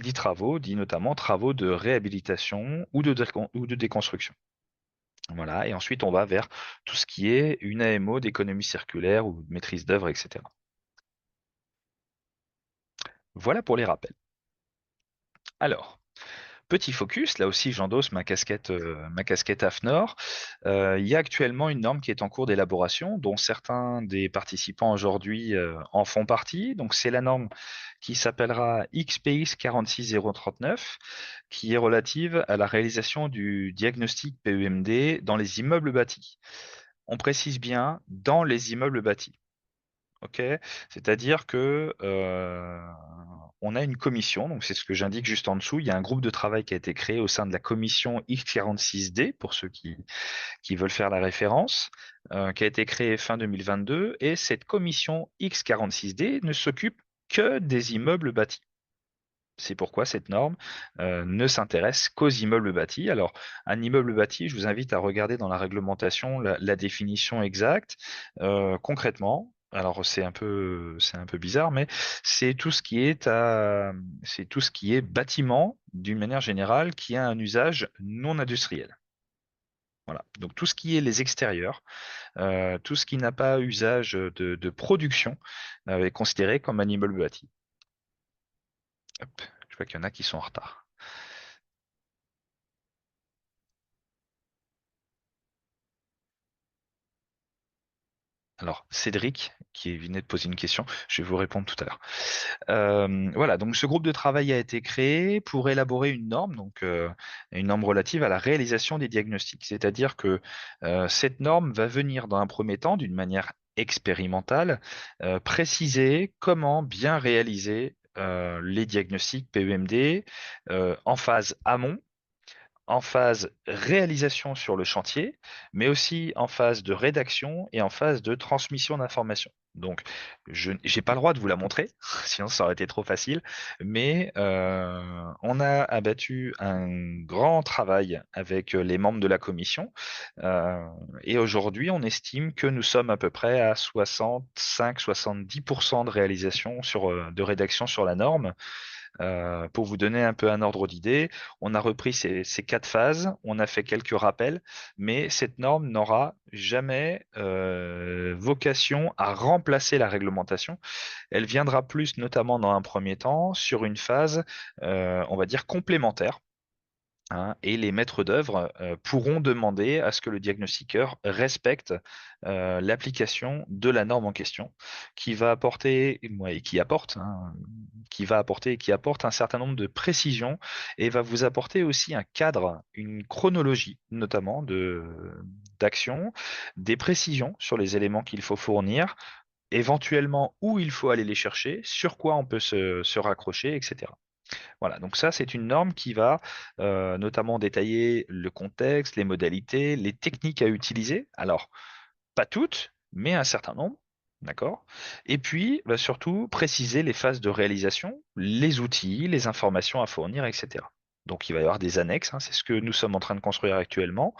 dit travaux dit notamment travaux de réhabilitation ou de déconstruction. Voilà, et ensuite on va vers tout ce qui est une AMO d'économie circulaire ou de maîtrise d'œuvre, etc. Voilà pour les rappels. Alors, petit focus, là aussi j'endosse ma casquette AFNOR. Il y a actuellement une norme qui est en cours d'élaboration, dont certains des participants aujourd'hui en font partie. Donc c'est la norme qui s'appellera XPX 46039, qui est relative à la réalisation du diagnostic PEMD dans les immeubles bâtis. On précise bien dans les immeubles bâtis. Ok, c'est-à-dire que on a une commission, donc c'est ce que j'indique juste en dessous. Il y a un groupe de travail qui a été créé au sein de la commission X46D, pour ceux qui veulent faire la référence, qui a été créée fin 2022. Et cette commission X46D ne s'occupe que des immeubles bâtis. C'est pourquoi cette norme ne s'intéresse qu'aux immeubles bâtis. Alors, un immeuble bâti, je vous invite à regarder dans la réglementation la définition exacte. Concrètement, alors c'est un peu bizarre, mais c'est tout ce qui est c'est tout ce qui est bâtiment d'une manière générale qui a un usage non industriel. Voilà. Donc tout ce qui est les extérieurs, tout ce qui n'a pas usage de production est considéré comme un immeuble bâti. Hop, je vois qu'il y en a qui sont en retard. Alors, Cédric, qui venait de poser une question, je vais vous répondre tout à l'heure. Voilà, donc ce groupe de travail a été créé pour élaborer une norme, donc une norme relative à la réalisation des diagnostics. C'est-à-dire que cette norme va venir dans un premier temps, d'une manière expérimentale, préciser comment bien réaliser les diagnostics PEMD en phase amont, en phase réalisation sur le chantier, mais aussi en phase de rédaction et en phase de transmission d'informations. Donc, je n'ai pas le droit de vous la montrer, sinon ça aurait été trop facile, mais on a abattu un grand travail avec les membres de la commission, euh, et aujourd'hui, on estime que nous sommes à peu près à 65-70% de réalisation de rédaction sur la norme. Pour vous donner un peu un ordre d'idée, on a repris ces quatre phases, on a fait quelques rappels, mais cette norme n'aura jamais vocation à remplacer la réglementation. Elle viendra plus, notamment dans un premier temps, sur une phase, on va dire, complémentaire. Hein, et les maîtres d'œuvre pourront demander à ce que le diagnostiqueur respecte l'application de la norme en question, qui va apporter, ouais, et qui apporte, hein, qui va apporter et qui apporte un certain nombre de précisions et va vous apporter aussi un cadre, une chronologie, notamment d'action, des précisions sur les éléments qu'il faut fournir, éventuellement où il faut aller les chercher, sur quoi on peut se raccrocher, etc. Voilà, donc ça, c'est une norme qui va notamment détailler le contexte, les modalités, les techniques à utiliser. Alors, pas toutes, mais un certain nombre. D'accord? Et puis, va surtout préciser les phases de réalisation, les outils, les informations à fournir, etc. Donc, il va y avoir des annexes, hein, c'est ce que nous sommes en train de construire actuellement.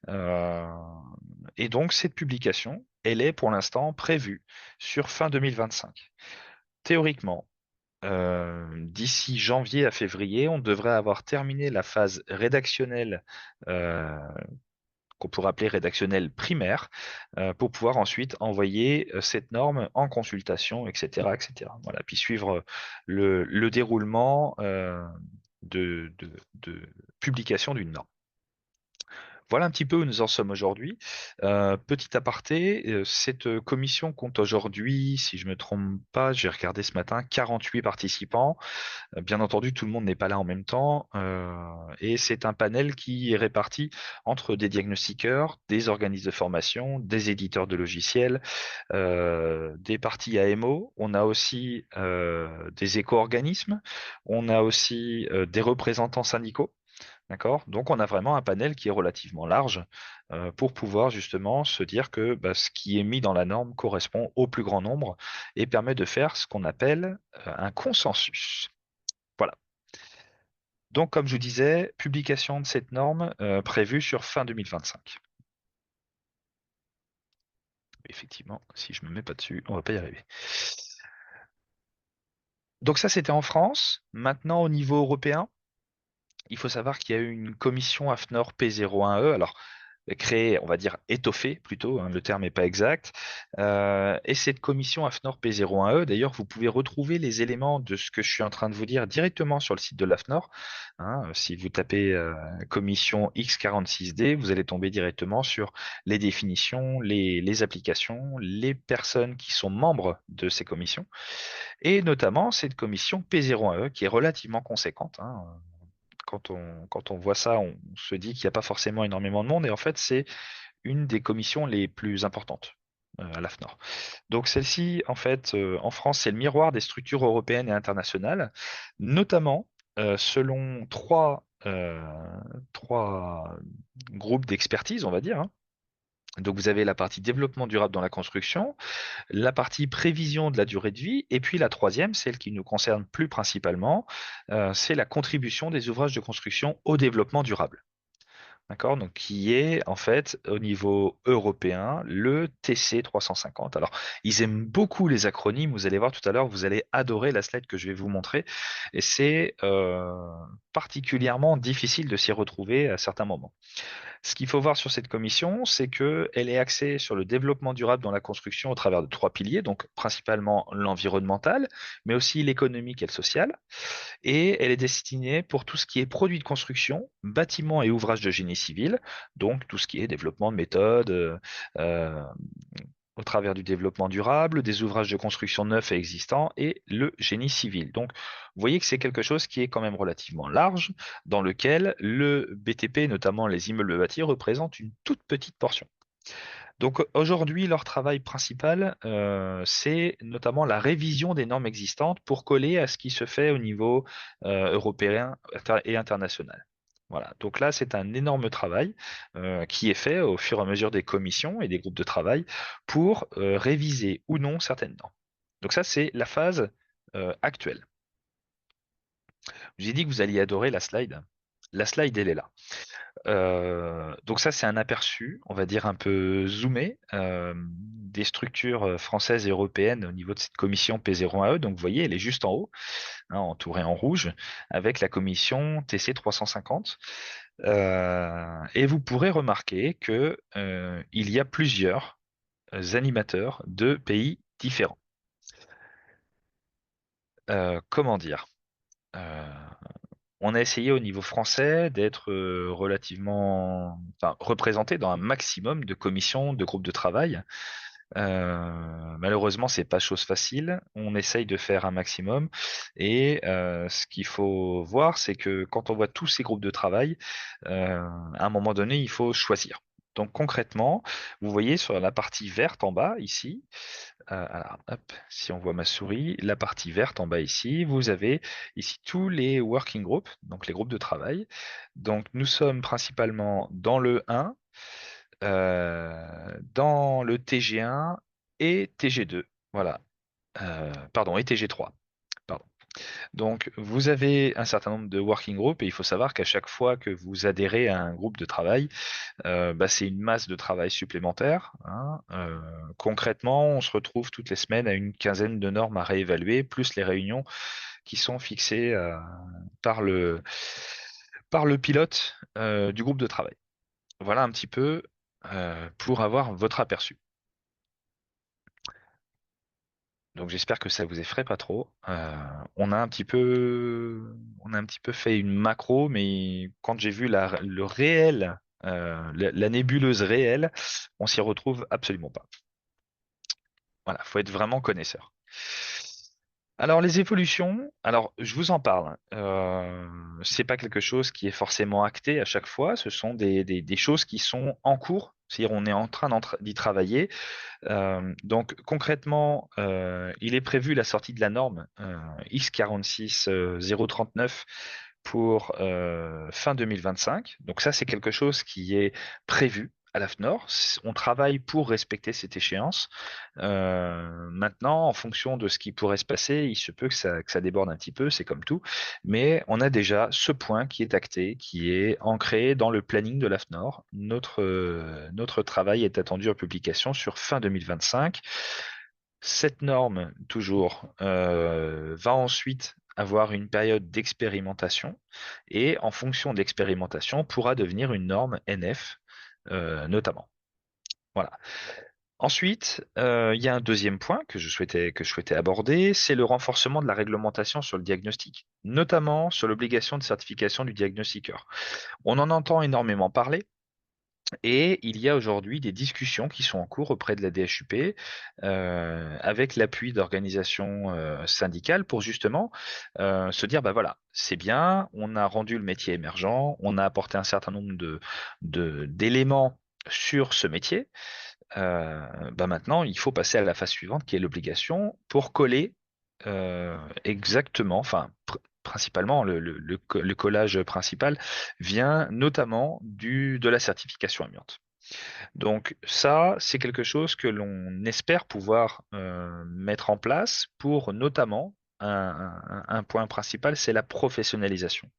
Euh, et donc, cette publication, elle est pour l'instant prévue sur fin 2025. Théoriquement, d'ici janvier à février, on devrait avoir terminé la phase rédactionnelle, euh, qu'on pourrait appeler rédactionnelle primaire, pour pouvoir ensuite envoyer cette norme en consultation, etc., etc. Voilà, puis suivre le déroulement de publication d'une norme. Voilà un petit peu où nous en sommes aujourd'hui. Petit aparté, cette commission compte aujourd'hui, si je me trompe pas, j'ai regardé ce matin, 48 participants. Bien entendu, tout le monde n'est pas là en même temps, et c'est un panel qui est réparti entre des diagnostiqueurs, des organismes de formation, des éditeurs de logiciels, des parties AMO. On a aussi des éco-organismes, on a aussi des représentants syndicaux. D'accord? Donc, on a vraiment un panel qui est relativement large pour pouvoir justement se dire que bah, ce qui est mis dans la norme correspond au plus grand nombre et permet de faire ce qu'on appelle un consensus. Voilà. Donc, comme je vous disais, publication de cette norme prévue sur fin 2025. Effectivement, si je me mets pas dessus, on va pas y arriver. Donc ça, c'était en France. Maintenant, au niveau européen, il faut savoir qu'il y a eu une commission AFNOR P01E, alors créée, on va dire étoffée plutôt, hein, le terme n'est pas exact. Et cette commission AFNOR P01E, d'ailleurs, vous pouvez retrouver les éléments de ce que je suis en train de vous dire directement sur le site de l'AFNOR. Hein. Si vous tapez commission X46D, vous allez tomber directement sur les définitions, les applications, les personnes qui sont membres de ces commissions, et notamment cette commission P01E qui est relativement conséquente. Hein. Quand on voit ça, on se dit qu'il n'y a pas forcément énormément de monde, et en fait, c'est une des commissions les plus importantes à l'AFNOR. Donc celle-ci, en fait, en France, c'est le miroir des structures européennes et internationales, notamment selon trois groupes d'expertise, on va dire. Hein. Donc vous avez la partie développement durable dans la construction, la partie prévision de la durée de vie, et puis la troisième, celle qui nous concerne plus principalement, c'est la contribution des ouvrages de construction au développement durable. D'accord? Donc, qui est en fait au niveau européen le TC 350. Alors, ils aiment beaucoup les acronymes. Vous allez voir tout à l'heure, vous allez adorer la slide que je vais vous montrer. Et c'est particulièrement difficile de s'y retrouver à certains moments. Ce qu'il faut voir sur cette commission, c'est qu'elle est axée sur le développement durable dans la construction au travers de trois piliers, donc principalement l'environnemental, mais aussi l'économique et le social. Et elle est destinée pour tout ce qui est produits de construction, bâtiments et ouvrages de génie civil, donc tout ce qui est développement de méthodes, euh, au travers du développement durable, des ouvrages de construction neufs et existants et le génie civil. Donc, vous voyez que c'est quelque chose qui est quand même relativement large, dans lequel le BTP, notamment les immeubles bâtis, représente une toute petite portion. Donc aujourd'hui, leur travail principal, c'est notamment la révision des normes existantes pour coller à ce qui se fait au niveau européen et international. Voilà. Donc là, c'est un énorme travail qui est fait au fur et à mesure des commissions et des groupes de travail pour réviser ou non certaines normes. Donc ça, c'est la phase actuelle. Je vous ai dit que vous alliez adorer la slide. La slide, elle est là. Donc ça, c'est un aperçu, on va dire un peu zoomé, des structures françaises et européennes au niveau de cette commission P01E. Donc vous voyez, elle est juste en haut, hein, entourée en rouge, avec la commission TC 350. Et vous pourrez remarquer que il y a plusieurs animateurs de pays différents. Comment dire? Euh, On a essayé au niveau français d'être relativement, enfin, représenté dans un maximum de commissions, de groupes de travail. Malheureusement, c'est pas chose facile. On essaye de faire un maximum. Et ce qu'il faut voir, c'est que quand on voit tous ces groupes de travail, à un moment donné, il faut choisir. Donc concrètement, vous voyez sur la partie verte en bas ici, alors, hop, si on voit ma souris, la partie verte en bas ici, vous avez ici tous les working groups, donc les groupes de travail. Donc nous sommes principalement dans le 1, dans le TG1 et TG2. Voilà. Pardon, et TG3. Pardon. Donc, vous avez un certain nombre de working groups et il faut savoir qu'à chaque fois que vous adhérez à un groupe de travail, bah, c'est une masse de travail supplémentaire. Hein. Concrètement, on se retrouve toutes les semaines à une quinzaine de normes à réévaluer, plus les réunions qui sont fixées par le pilote du groupe de travail. Voilà un petit peu pour avoir votre aperçu. Donc j'espère que ça vous effraie pas trop. On a un petit peu fait une macro, mais quand j'ai vu le réel, la nébuleuse réelle, on s'y retrouve absolument pas. Voilà, faut être vraiment connaisseur. Alors les évolutions, alors je vous en parle. C'est pas quelque chose qui est forcément acté à chaque fois. Ce sont des choses qui sont en cours. C'est-à-dire on est en train d'y travailler. Donc concrètement, il est prévu la sortie de la norme X46 pour fin 2025. Donc ça, c'est quelque chose qui est prévu à l'AFNOR. On travaille pour respecter cette échéance. Maintenant, en fonction de ce qui pourrait se passer, il se peut que ça déborde un petit peu, c'est comme tout. Mais on a déjà ce point qui est acté, qui est ancré dans le planning de l'AFNOR. Notre travail est attendu en publication sur fin 2025. Cette norme, toujours, va ensuite avoir une période d'expérimentation et en fonction de l'expérimentation, pourra devenir une norme NF, notamment. Voilà. Ensuite, il y a un deuxième point que je souhaitais aborder, c'est le renforcement de la réglementation sur le diagnostic, notamment sur l'obligation de certification du diagnostiqueur. On en entend énormément parler. Et il y a aujourd'hui des discussions qui sont en cours auprès de la DHUP avec l'appui d'organisations syndicales pour justement se dire, bah voilà, c'est bien, on a rendu le métier émergent, on a apporté un certain nombre d'éléments sur ce métier. Bah maintenant, il faut passer à la phase suivante qui est l'obligation pour coller exactement, enfin principalement le collage principal vient notamment de la certification amiante. Donc ça, c'est quelque chose que l'on espère pouvoir mettre en place pour notamment un point principal, c'est la professionnalisation.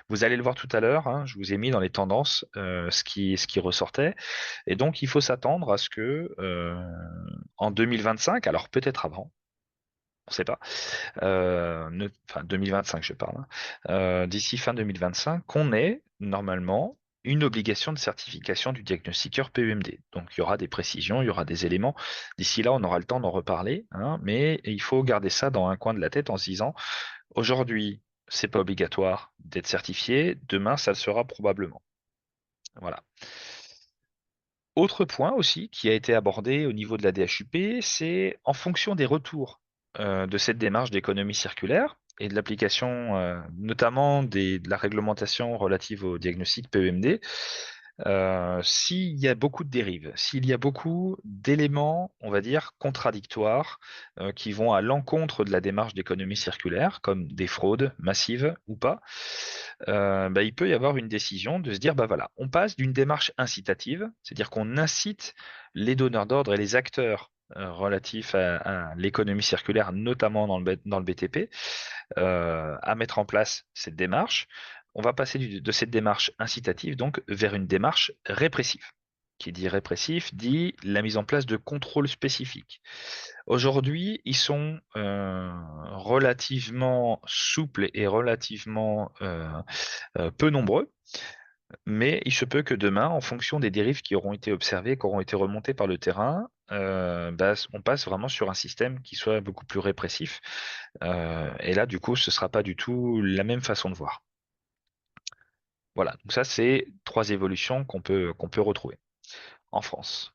Vous allez le voir tout à l'heure, hein, je vous ai mis dans les tendances ce qui ressortait. Et donc, il faut s'attendre à ce que en 2025, alors peut-être avant, on ne sait pas, enfin 2025 je parle, hein, d'ici fin 2025, qu'on ait normalement une obligation de certification du diagnostiqueur PEMD. Donc il y aura des précisions, il y aura des éléments. D'ici là, on aura le temps d'en reparler, hein, mais il faut garder ça dans un coin de la tête en se disant, aujourd'hui, c'est pas obligatoire d'être certifié, demain, ça le sera probablement. Voilà. Autre point aussi qui a été abordé au niveau de la DHUP, c'est en fonction des retours de cette démarche d'économie circulaire et de l'application notamment de la réglementation relative au diagnostic PEMD, s'il y a beaucoup de dérives, s'il y a beaucoup d'éléments, on va dire, contradictoires qui vont à l'encontre de la démarche d'économie circulaire, comme des fraudes massives ou pas, bah, il peut y avoir une décision de se dire, bah voilà, on passe d'une démarche incitative, c'est-à-dire qu'on incite les donneurs d'ordre et les acteurs relatifs à l'économie circulaire, notamment dans le BTP, à mettre en place cette démarche. On va passer de cette démarche incitative donc vers une démarche répressive. Qui dit répressif dit la mise en place de contrôles spécifiques. Aujourd'hui, ils sont relativement souples et relativement peu nombreux, mais il se peut que demain, en fonction des dérives qui auront été observées, qui auront été remontées par le terrain, bah, on passe vraiment sur un système qui soit beaucoup plus répressif. Et là, du coup, ce sera pas du tout la même façon de voir. Voilà, donc ça, c'est trois évolutions qu'on peut retrouver en France.